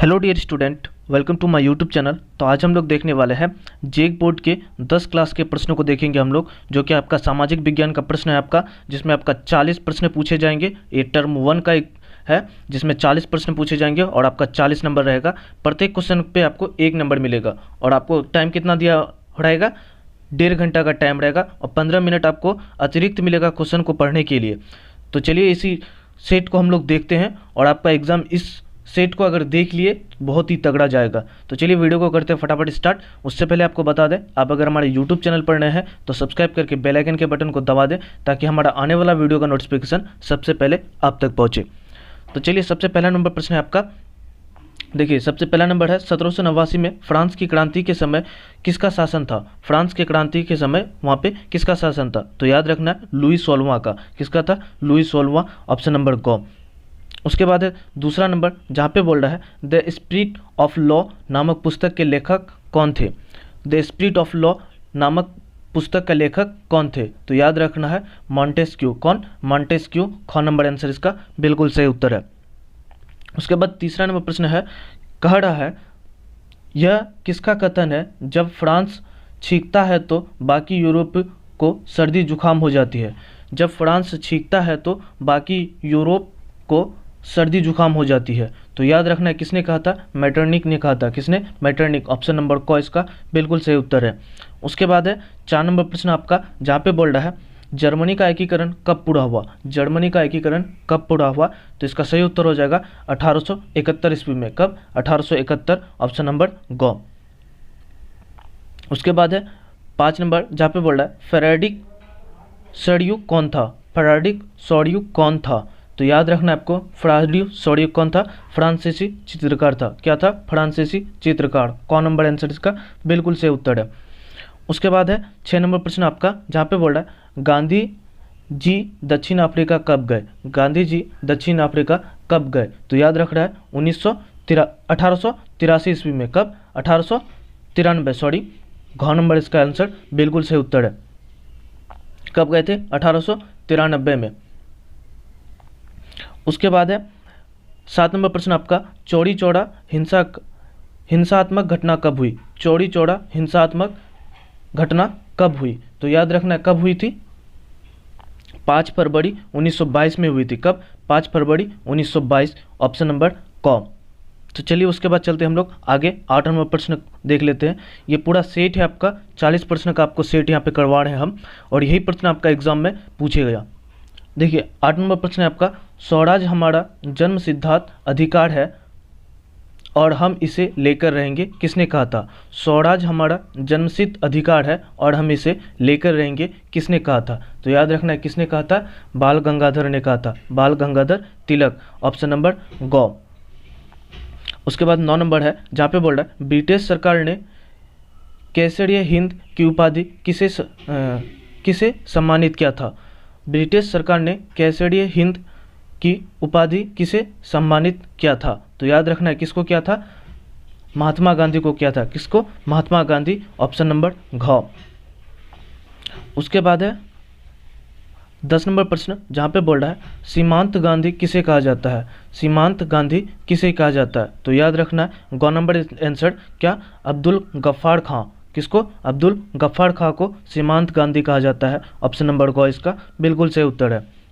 Hello dear student, welcome to my YouTube channel. तो आज हम लोग देखने वाले हैं जेक बोर्ड के 10 क्लास के प्रश्नों को देखेंगे हम लोग, जो कि आपका सामाजिक विज्ञान का प्रश्न है आपका, जिसमें आपका 40 प्रश्न पूछे जाएंगे। ये टर्म 1 का एक है जिसमें 40 प्रश्न पूछे जाएंगे और आपका 40 नंबर रहेगा। प्रत्येक क्वेश्चन पे आपको 1 नंबर मिलेगा और आपको टाइम कितना दिया रहेगा, 1.5 घंटा का टाइम रहेगा और 15 मिनट आपको अतिरिक्त मिलेगा क्वेश्चन को पढ़ने के लिए। तो चलिए इसी सेट को हम लोग देखते हैं और आपका एग्ज़ाम इस सेट को अगर देख लिए बहुत ही तगड़ा जाएगा। तो चलिए वीडियो को करते हैं फटाफट स्टार्ट। उससे पहले आपको बता दें, आप अगर हमारे यूट्यूब चैनल पर नए हैं तो सब्सक्राइब करके बेल आइकन के बटन को दबा दें ताकि हमारा आने वाला वीडियो का नोटिफिकेशन सबसे पहले आप तक पहुँचे। तो चलिए सबसे पहला नंबर प्रश्न है आपका। देखिए सबसे पहला नंबर है 1789 में फ्रांस की क्रांति के समय किसका शासन था। फ्रांस की क्रांति के समय वहाँ पे किसका शासन था, तो याद रखना है लुई 16वां का। किसका था? लुई 16वां, ऑप्शन नंबर ग। उसके बाद है दूसरा नंबर, जहाँ पे बोल रहा है द स्पिरिट ऑफ लॉ नामक पुस्तक के लेखक कौन थे। द स्पिरिट ऑफ लॉ नामक पुस्तक का लेखक कौन थे, तो याद रखना है मॉन्टेस्क्यू। कौन? मॉन्टेस्क्यू। ख नंबर आंसर इसका बिल्कुल सही उत्तर है। उसके बाद तीसरा नंबर प्रश्न है, कह रहा है यह किसका कथन है, जब फ्रांस छींकता है तो बाकी यूरोप को सर्दी जुकाम हो जाती है। जब फ्रांस छींकता है तो बाकी यूरोप को सर्दी जुकाम हो जाती है, तो याद रखना है किसने कहा था? मैटरनिक ने कहा था। किसने? मैटरनिक। ऑप्शन नंबर क इसका बिल्कुल सही उत्तर है। उसके बाद है 4 नंबर प्रश्न आपका, जहाँ पे बोल रहा है जर्मनी का एकीकरण कब पूरा हुआ। जर्मनी का एकीकरण कब पूरा हुआ, तो इसका सही उत्तर हो जाएगा 1871 ईस्वी में। कब? 1871, ऑप्शन नंबर ग। उसके बाद है 5 नंबर, जहाँ पे बोल रहा है फ्रेडरिक सोडियू कौन था। फ्रेडरिक सोडियू कौन था, तो याद रखना है आपको फ्रेडरिक सोडियू कौन था? फ्रांसीसी चित्रकार था। क्या था? फ्रांसीसी चित्रकार। कौन नंबर आंसर इसका बिल्कुल सही उत्तर है। उसके बाद है 6 नंबर प्रश्न आपका, जहाँ पे बोल रहा है गांधी जी दक्षिण अफ्रीका कब गए। गांधी जी दक्षिण अफ्रीका कब गए, तो याद रख रहा है 1883 ईस्वी में। कब? 1893, सॉरी, घ नंबर इसका आंसर बिल्कुल सही उत्तर है। कब गए थे? 1893 में। उसके बाद है 7 नंबर प्रश्न आपका, चौड़ी चौड़ा हिंसात्मक घटना कब हुई। चौड़ी चौड़ा हिंसात्मक घटना कब हुई, तो याद रखना कब हुई थी? 5 फरवरी 1922 में हुई थी। कब? 5 फरवरी 1922, ऑप्शन नंबर क। तो चलिए उसके बाद चलते हैं हम लोग आगे। 8 नंबर प्रश्न देख लेते हैं। ये पूरा सेट है आपका, 40 प्रश्न का आपको सेट यहाँ पे करवा रहे हैं हम, और यही प्रश्न आपका एग्जाम में पूछे गया। देखिए 8 नंबर प्रश्न है आपका, स्वराज हमारा जन्म सिद्धांत अधिकार है और हम इसे लेकर रहेंगे, किसने कहा था। स्वराज हमारा जन्मसिद्ध अधिकार है और हम इसे लेकर रहेंगे, किसने कहा था, तो याद रखना है किसने कहा था? बाल गंगाधर ने कहा था। बाल गंगाधर तिलक, ऑप्शन नंबर ग। उसके बाद 9 नंबर है, जहाँ पे बोल रहा है ब्रिटिश सरकार ने केसरिया हिंद की उपाधि किसे सम्मानित किया था। ब्रिटिश सरकार ने केसरिया हिंद की उपाधि किसे सम्मानित किया था, तो याद रखना है किसको किया था? महात्मा गांधी को किया था। किसको? महात्मा गांधी, ऑप्शन नंबर घ। उसके बाद है 10 नंबर प्रश्न, जहाँ पे बोल रहा है सीमांत गांधी किसे कहा जाता है। सीमांत गांधी किसे कहा जाता है, तो याद रखना है ग नंबर आंसर क्या? अब्दुल गफ्फार खां। किसको? अब्दुल गफ्फार खां को सीमांत गांधी कहा जाता है, ऑप्शन नंबर ग इसका बिल्कुल सही उत्तर है।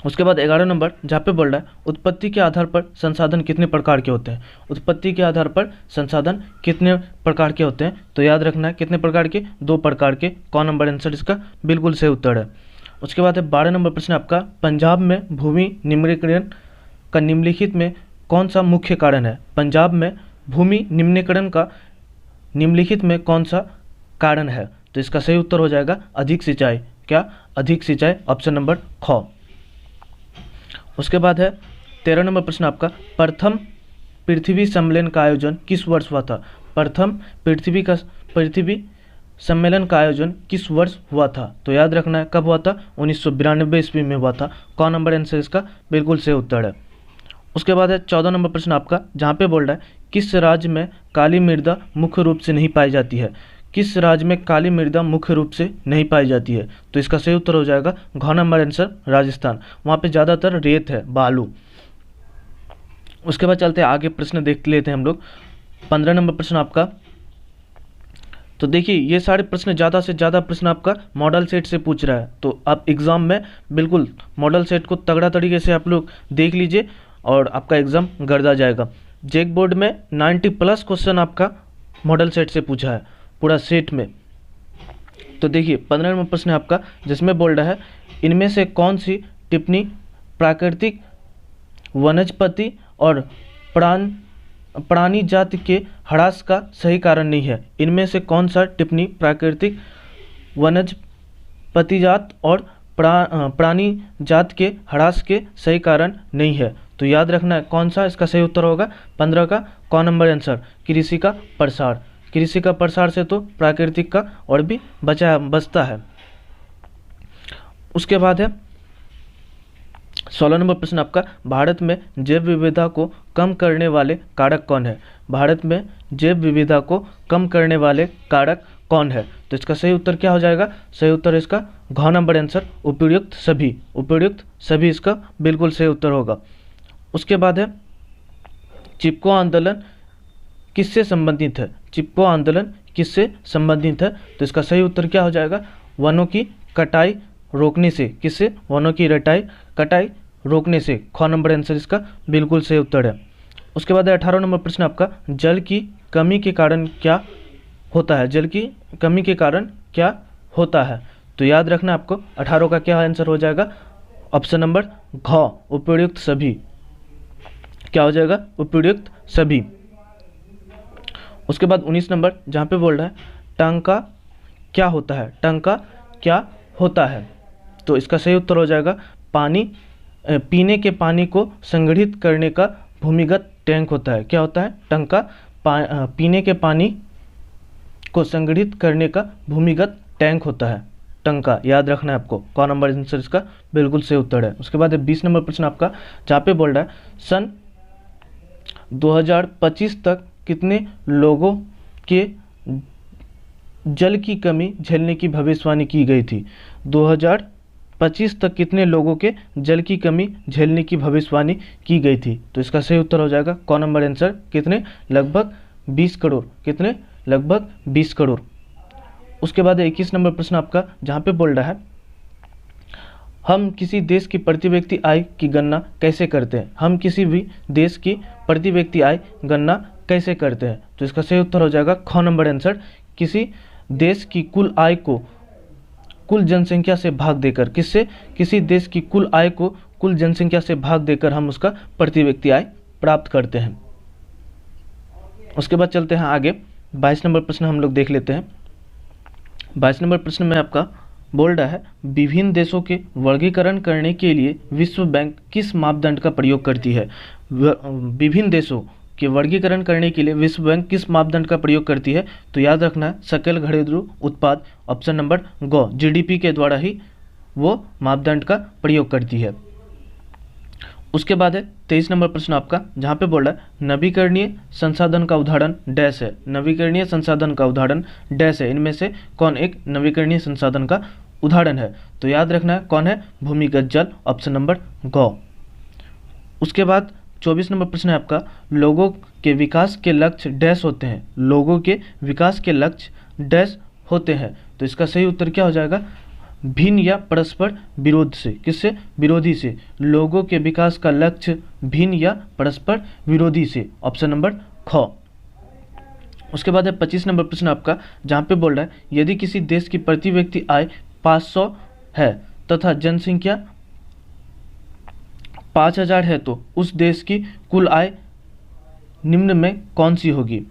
उसके बाद 11 नंबर, जहाँ पे बोल रहा है उत्पत्ति के आधार पर संसाधन कितने प्रकार के होते हैं। उत्पत्ति के आधार पर संसाधन कितने प्रकार के होते हैं, तो याद रखना है कितने प्रकार के? 2 प्रकार के। कौन नंबर आंसर इसका बिल्कुल सही उत्तर है। उसके बाद है 12 नंबर प्रश्न आपका, पंजाब में भूमि निम्नीकरण का निम्नलिखित में कौन सा मुख्य कारण है। पंजाब में भूमि निम्नीकरण का निम्नलिखित में कौन सा कारण है, तो इसका सही उत्तर हो जाएगा अधिक सिंचाई। क्या? अधिक सिंचाई, ऑप्शन नंबर ख। उसके बाद है 13 नंबर प्रश्न आपका, प्रथम पृथ्वी सम्मेलन का आयोजन किस वर्ष हुआ था। प्रथम पृथ्वी सम्मेलन का आयोजन किस वर्ष हुआ था, तो याद रखना है कब हुआ था? 1992 ईस्वी में हुआ था। कौन नंबर आंसर इसका बिल्कुल सही उत्तर है। उसके बाद है 14 नंबर प्रश्न आपका, जहाँ पे बोल रहा है किस राज्य में काली मृदा मुख्य रूप से नहीं पाई जाती है। किस राज्य में काली मृदा मुख्य रूप से नहीं पाई जाती है, तो इसका सही उत्तर हो जाएगा घ नंबर आंसर राजस्थान। वहाँ पे ज़्यादातर रेत है, बालू। उसके बाद चलते हैं आगे, प्रश्न देख लेते हैं हम लोग। 15 नंबर प्रश्न आपका, तो देखिए ये सारे प्रश्न ज़्यादा से ज़्यादा प्रश्न आपका मॉडल सेट से पूछ रहा है, तो आप एग्ज़ाम में बिल्कुल मॉडल सेट को तगड़ा तरीके से आप लोग देख लीजिए और आपका एग्ज़ाम गर्दा जाएगा। जेक बोर्ड में 90+ क्वेश्चन आपका मॉडल सेट से पूछा है पूरा सेट में। तो देखिए 15 नंबर प्रश्न है आपका, जिसमें बोल रहा है इनमें से कौन सी टिप्पणी प्राकृतिक वनस्पति और प्राणी जाति के ह्रास का सही कारण नहीं है। इनमें से कौन सा टिप्पणी प्राकृतिक वनस्पति जात और प्राणी जात के ह्रास के सही कारण नहीं है। तो याद रखना है कौन सा इसका सही उत्तर होगा 15 का क नंबर आंसर, कृषि का प्रसार। कृषि का प्रसार से तो प्राकृतिक का और भी बचता है। उसके बाद है 16 नंबर प्रश्न आपका, भारत में जैव विविधता को कम करने वाले कारक कौन है। भारत में जैव विविधता को कम करने वाले कारक कौन है। तो इसका सही उत्तर क्या हो जाएगा, सही उत्तर इसका घ नंबर आंसर, उपयुक्त सभी। उपयुक्त सभी इसका बिल्कुल सही उत्तर होगा। उसके बाद है चिपको आंदोलन किससे संबंधित है। चिपको आंदोलन किससे संबंधित है। तो इसका सही उत्तर क्या हो जाएगा, वनों की कटाई रोकने से। किससे, वनों की कटाई रोकने से। ख नंबर आंसर इसका बिल्कुल सही उत्तर है। उसके बाद 18 नंबर प्रश्न आपका, जल की कमी के कारण क्या होता है। जल की कमी के कारण क्या होता है। तो याद रखना आपको 18 का क्या आंसर हो जाएगा, ऑप्शन नंबर घ, उपयुक्त सभी। क्या हो जाएगा, उपयुक्त सभी। उसके बाद 19 नंबर, जहाँ पे बोल रहा है टंका क्या होता है। टंका क्या होता है। तो इसका सही उत्तर हो जाएगा पीने के पानी को संग्रहित करने का भूमिगत टैंक होता है। क्या होता है, टंका पीने के पानी को संग्रहित करने का भूमिगत टैंक होता है टंका। याद रखना है आपको, क नंबर आंसर इसका बिल्कुल सही उत्तर है। उसके बाद 20 नंबर प्रश्न आपका, जहाँ पे बोल रहा है सन 2025 तक कितने लोगों के जल की कमी झेलने की भविष्यवाणी की गई थी। 2025 तक कितने लोगों के जल की कमी झेलने की भविष्यवाणी की गई थी। तो इसका सही उत्तर हो जाएगा क नंबर आंसर, कितने, लगभग 20 करोड़। कितने, लगभग 20 करोड़। उसके बाद 21 नंबर प्रश्न आपका, जहाँ पे बोल रहा है हम किसी देश की प्रति व्यक्ति आय की गणना कैसे करते हैं। हम किसी भी देश की प्रति व्यक्ति आय गणना कैसे करते हैं। तो इसका सही उत्तर हो जाएगा ख नंबर आंसर, किसी देश की कुल आय को कुल जनसंख्या से भाग देकर। किससे, किसी देश की कुल आय को कुल जनसंख्या से भाग देकर हम उसका प्रति व्यक्ति आय प्राप्त करते हैं। उसके बाद चलते हैं आगे, 22 नंबर प्रश्न हम लोग देख लेते हैं। 22 नंबर प्रश्न में आपका बोल रहा है विभिन्न देशों के वर्गीकरण करने के लिए विश्व बैंक किस मापदंड का प्रयोग करती है। विभिन्न देशों के वर्गीकरण करने के लिए विश्व बैंक किस मापदंड का प्रयोग करती है। तो याद रखना है सकल घरेलू उत्पाद, ऑप्शन नंबर ग, जीडीपी के द्वारा ही वो मापदंड का प्रयोग करती है। उसके बाद है 23 नंबर प्रश्न आपका, जहाँ पे बोल रहा है नवीकरणीय संसाधन का उदाहरण डैश है। नवीकरणीय संसाधन का उदाहरण डैश है। इनमें से कौन एक नवीकरणीय संसाधन का उदाहरण है। तो याद रखना है कौन है, भूमिगत जल, ऑप्शन नंबर ग। उसके बाद 24 नंबर प्रश्न है आपका, लोगों के विकास के लक्ष्य डैश होते हैं। लोगों के विकास के लक्ष्य डैश होते हैं। तो इसका सही उत्तर क्या हो जाएगा, भिन्न या परस्पर विरोध से। किससे, विरोधी से। लोगों के विकास का लक्ष्य भिन्न या परस्पर विरोधी से, ऑप्शन नंबर ख। उसके बाद है 25 नंबर प्रश्न आपका, जहाँ पे बोल रहा है यदि किसी देश की प्रति व्यक्ति आय 500 है तथा जनसंख्या 5000 है तो उस देश की कुल आय निम्न में कौन सी होगी।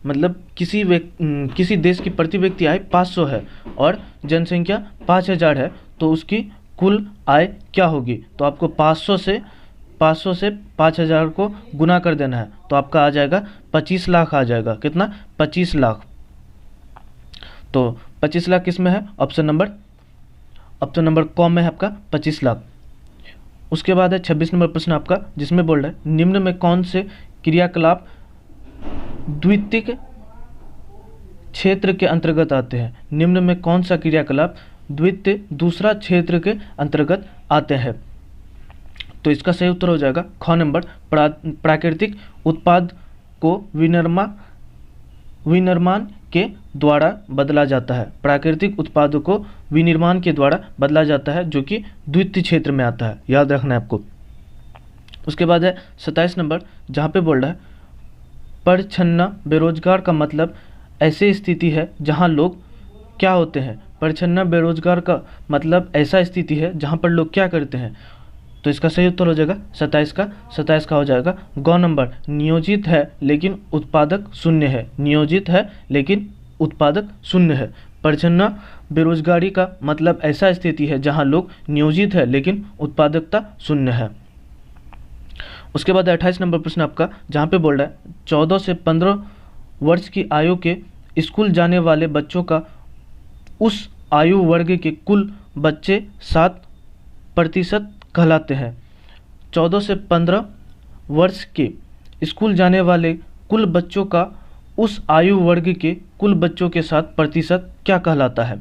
मतलब किसी देश की प्रति व्यक्ति आय 500 है और जनसंख्या 5000 है तो उसकी कुल आय क्या होगी। तो आपको 500 से 5000 को गुना कर देना है तो आपका आ जाएगा 25 लाख आ जाएगा। कितना, 25 लाख। तो 25 लाख किस में है, ऑप्शन नंबर क में है आपका 25 लाख। उसके बाद है 26 नंबर प्रश्न आपका, जिसमें बोल रहा है निम्न में कौन से क्रियाकलाप द्वितीयक क्षेत्र के अंतर्गत आते हैं। निम्न में कौन सा क्रियाकलाप दूसरा क्षेत्र के अंतर्गत आते हैं। तो इसका सही उत्तर हो जाएगा ख नंबर, प्राकृतिक उत्पाद को विनिर्माण के द्वारा बदला जाता है। प्राकृतिक उत्पादों को विनिर्माण के द्वारा बदला जाता है, जो कि द्वितीय क्षेत्र में आता है, याद रखना है आपको। उसके बाद है 27 नंबर, जहाँ पे बोल रहा है परिच्छन्न बेरोजगार का मतलब ऐसी स्थिति है जहाँ लोग क्या होते हैं। परिच्छन्न बेरोजगार का मतलब ऐसा स्थिति है जहाँ पर लोग क्या करते हैं। तो इसका सही उत्तर हो जाएगा 27 का हो जाएगा ग नंबर, नियोजित है लेकिन उत्पादक शून्य है। नियोजित है लेकिन उत्पादक शून्य है। परिच्छन्न बेरोजगारी का मतलब ऐसा स्थिति है जहाँ लोग नियोजित है लेकिन उत्पादकता शून्य है। उसके बाद 28 नंबर प्रश्न आपका, जहाँ पे बोल रहा है 14 से 15 वर्ष की आयु के स्कूल जाने वाले बच्चों का उस आयु वर्ग के कुल बच्चे 7% कहलाते हैं। 14 से 15 वर्ष के स्कूल जाने वाले कुल बच्चों का उस आयु वर्ग के कुल बच्चों के 7% क्या कहलाता है।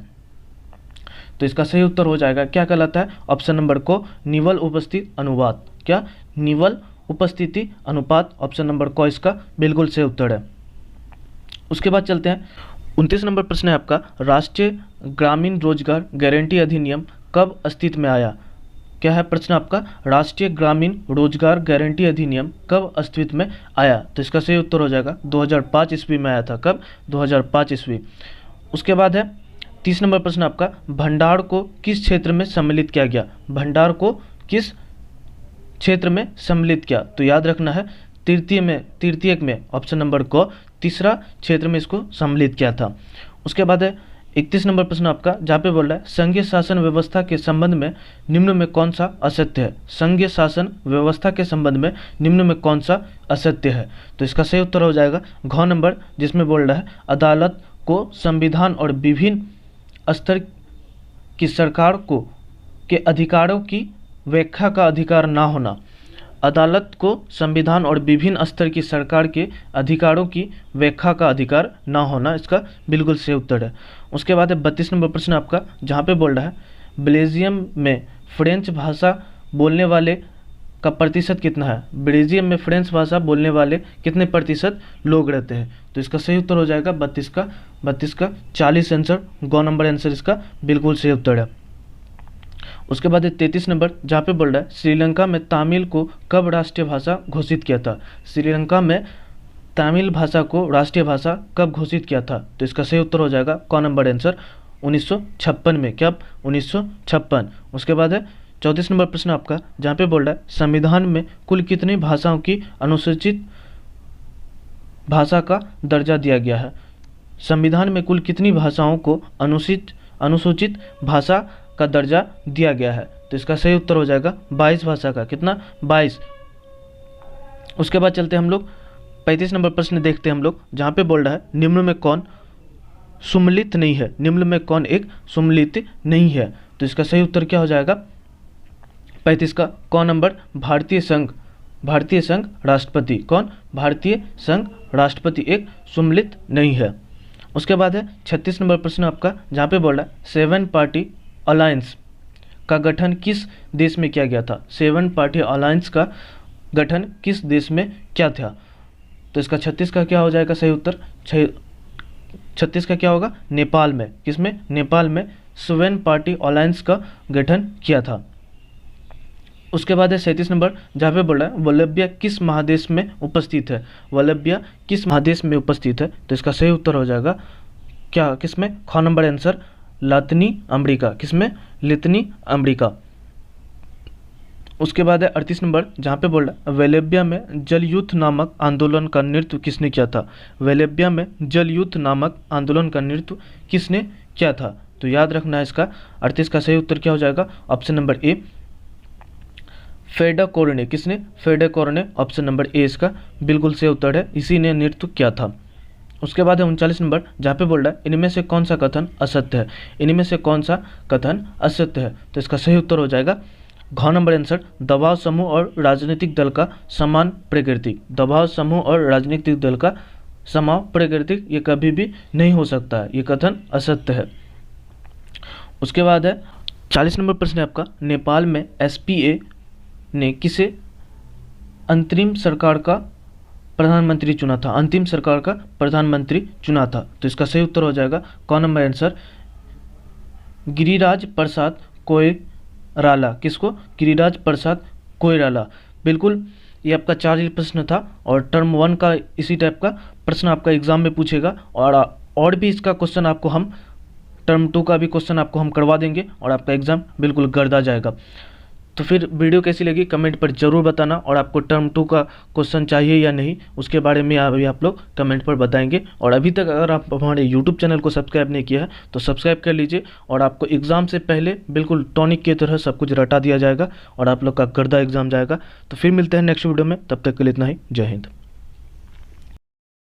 तो इसका सही उत्तर हो जाएगा क्या कहलाता है, ऑप्शन नंबर को निवल उपस्थिति अनुपात। क्या, निवल उपस्थिति अनुपात, ऑप्शन नंबर को इसका बिल्कुल सही उत्तर है। उसके बाद चलते हैं 29 नंबर प्रश्न है आपका, राष्ट्रीय ग्रामीण रोजगार गारंटी अधिनियम कब अस्तित्व में आया। क्या है प्रश्न आपका, राष्ट्रीय ग्रामीण रोजगार गारंटी अधिनियम कब अस्तित्व में आया। तो इसका सही उत्तर हो जाएगा 2005 ईस्वी में आया था। कब, 2005 ईस्वी। उसके बाद है 30 नंबर प्रश्न आपका, भंडार को किस क्षेत्र में सम्मिलित किया गया। भंडार को किस क्षेत्र में सम्मिलित किया, तो याद रखना है तृतीयक में ऑप्शन नंबर को तीसरा क्षेत्र में इसको सम्मिलित किया था। उसके बाद है 31 नंबर प्रश्न आपका, जहाँ पे बोल रहा है संघीय शासन व्यवस्था के संबंध में निम्न में कौन सा असत्य है। संघीय शासन व्यवस्था के संबंध में निम्न में कौन सा असत्य है। तो इसका सही उत्तर हो जाएगा घ नंबर, जिसमें बोल रहा है अदालत को संविधान और विभिन्न स्तर की सरकार को के अधिकारों की व्याख्या का अधिकार ना होना। अदालत को संविधान और विभिन्न स्तर की सरकार के अधिकारों की व्याख्या का अधिकार ना होना, इसका बिल्कुल सही उत्तर है। उसके बाद है 32 नंबर प्रश्न आपका, जहाँ पे बोल रहा है बेल्जियम में फ्रेंच भाषा बोलने वाले का प्रतिशत कितना है। बेल्जियम में फ्रेंच भाषा बोलने वाले कितने प्रतिशत लोग रहते हैं। तो इसका सही उत्तर हो जाएगा 32 का 40 आंसर, ग नंबर आंसर इसका बिल्कुल सही उत्तर है। उसके बाद 33 नंबर, जहाँ पे बोल रहा है श्रीलंका में तमिल को कब राष्ट्रीय भाषा घोषित किया था। श्रीलंका में तमिल भाषा को राष्ट्रीय भाषा कब घोषित किया था। तो इसका सही उत्तर हो जाएगा क नंबर आंसर 1956 में। क्या, 1956। उसके बाद है 34 नंबर प्रश्न आपका, जहाँ पे बोल रहा है संविधान में कुल कितनी भाषाओं की अनुसूचित भाषा का दर्जा दिया गया है। संविधान में कुल कितनी भाषाओं को अनुसूचित भाषा का दर्जा दिया गया है। तो इसका सही उत्तर हो जाएगा 22 भाषा का। कितना, 22। उसके बाद चलते हैं हम लोग 35 नंबर प्रश्न देखते हैं हम लोग, जहाँ पे बोल रहा है निम्न में कौन सुम्मिलित नहीं है। निम्न में कौन एक सुम्मिलित नहीं है। तो इसका सही उत्तर क्या हो जाएगा 35 का क नंबर, भारतीय संघ राष्ट्रपति। कौन, भारतीय संघ राष्ट्रपति एक सुम्मिलित नहीं है। उसके बाद है 36 नंबर प्रश्न आपका, जहाँ पे बोल रहा है 7 पार्टी अलायंस का गठन किस देश में किया गया था। 7 पार्टी अलायंस का गठन किस देश में क्या था। तो इसका 36 का क्या हो जाएगा सही उत्तर, 36 का क्या होगा, नेपाल में। किसमें, नेपाल में 7 पार्टी अलायंस का गठन किया था। उसके बाद है 37 नंबर, जहाँ पे बोल रहा है वल्लभिया किस महादेश में उपस्थित है। वल्लभिया किस महादेश में उपस्थित है। तो इसका सही उत्तर हो जाएगा क्या, किसमें, ख नंबर आंसर लातिनी अमेरिका। किसमें, लातिनी अमेरिका। उसके बाद है 38 नंबर, जहाँ पे बोल रहा है वल्लभिया में जल युद्ध नामक आंदोलन का नेतृत्व किसने किया था। वल्लभिया में जल युद्ध नामक आंदोलन का नेतृत्व किसने किया था। तो याद रखना है इसका 38 का सही उत्तर क्या हो जाएगा, ऑप्शन नंबर ए फेडकोर ने। किसने, फेडकोर ने, ऑप्शन नंबर ए इसका बिल्कुल सही उत्तर है, इसी ने नेतृत्व किया था। उसके बाद है 39 नंबर, जहाँ पे बोल रहा है इनमें से कौन सा कथन असत्य है। इनमें से कौन सा कथन असत्य है। तो इसका सही उत्तर हो जाएगा घ नंबर आंसर, दबाव समूह और राजनीतिक दल का समान प्रकृति। दबाव समूह और राजनीतिक दल का समान प्रकृति ये कभी भी नहीं हो सकता है, ये कथन असत्य है। उसके बाद है 40 नंबर प्रश्न है आपका, नेपाल में SPA ने किसे अंतरिम सरकार का प्रधानमंत्री चुना था? अंतिम सरकार का प्रधानमंत्री चुना था। तो इसका सही उत्तर हो जाएगा कौन नंबर आंसर, गिरिराज प्रसाद कोइराला। किसको? गिरिराज प्रसाद कोइराला। बिल्कुल, ये आपका 4 प्रश्न था और टर्म 1 का इसी टाइप का प्रश्न आपका एग्जाम में पूछेगा और भी इसका क्वेश्चन आपको हम टर्म 2 का भी क्वेश्चन आपको हम करवा देंगे और आपका एग्जाम बिल्कुल गर्दा जाएगा। तो फिर वीडियो कैसी लगी कमेंट पर ज़रूर बताना, और आपको टर्म 2 का क्वेश्चन चाहिए या नहीं उसके बारे में अभी आप लोग कमेंट पर बताएंगे। और अभी तक अगर आप हमारे यूट्यूब चैनल को सब्सक्राइब नहीं किया है तो सब्सक्राइब कर लीजिए, और आपको एग्ज़ाम से पहले बिल्कुल टॉनिक की तरह सब कुछ रटा दिया जाएगा और आप लोग का गर्दा एग्जाम जाएगा। तो फिर मिलते हैं नेक्स्ट वीडियो में, तब तक के लिए इतना ही। जय हिंद।